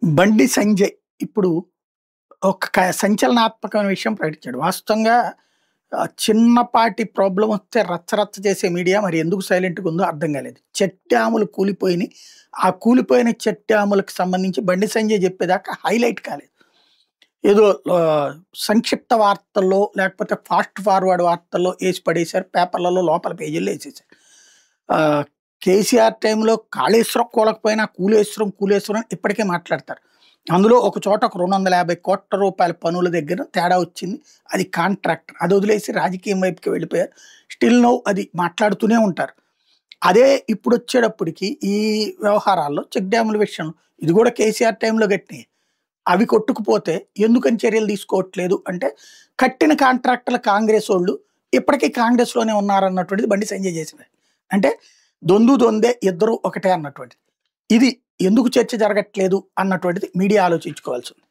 బండి సంజయ్ ఇప్పుడు ఒక సంచలనాత్మకమైన విషయం ప్రకటించాడు. వాస్తవంగా చిన్నపాటి ప్రాబ్లమ్ వస్తే రచ్చరచ్చ చేసే మీడియా మరి ఎందుకు సైలెంట్‌గా ఉందో అర్థం కాలేదు. చెక్ డ్యాములు కూలిపోయినియి. ఆ కూలిపోయిన చెక్ డ్యాములకు సంబంధించి బండి సంజయ్ చెప్పేదాకా హైలైట్ కాలేదు. ఏదో సంక్షిప్త వార్తల్లో లేకపోతే ఫాస్ట్ ఫార్వర్డ్ వార్తల్లో ఏసి పడేశారు. పేపర్‌లలో లోపల పేజీల్లో ఏసేశారు. కేసీఆర్ టైంలో కాళేశ్వరం కూలకపోయినా కూలేశ్వరం ఇప్పటికే మాట్లాడతారు. అందులో ఒక చోట ఒక 250 కోట్ల పనుల దగ్గర తేడా వచ్చింది. అది కాంట్రాక్టర్. అది వదిలేసి రాజకీయం వైపుకి వెళ్ళిపోయారు. స్టిల్ నౌ అది మాట్లాడుతూనే ఉంటారు. అదే ఇప్పుడొచ్చేటప్పటికి ఈ వ్యవహారాల్లో చెక్ డ్యాముల విషయంలో ఇది కూడా కేసీఆర్ టైంలో కట్టినయి. అవి కొట్టుకుపోతే ఎందుకని చర్యలు తీసుకోవట్లేదు అంటే కట్టిన కాంట్రాక్టర్ల కాంగ్రెసోళ్ళు ఇప్పటికీ కాంగ్రెస్‌లోనే ఉన్నారన్నటువంటిది బండి సంజయ్ చేసినది. అంటే దొందే ఇద్దరు ఒకటే అన్నటువంటిది. ఇది ఎందుకు చర్చ జరగట్లేదు అన్నటువంటిది మీడియా ఆలోచించుకోవాల్సింది.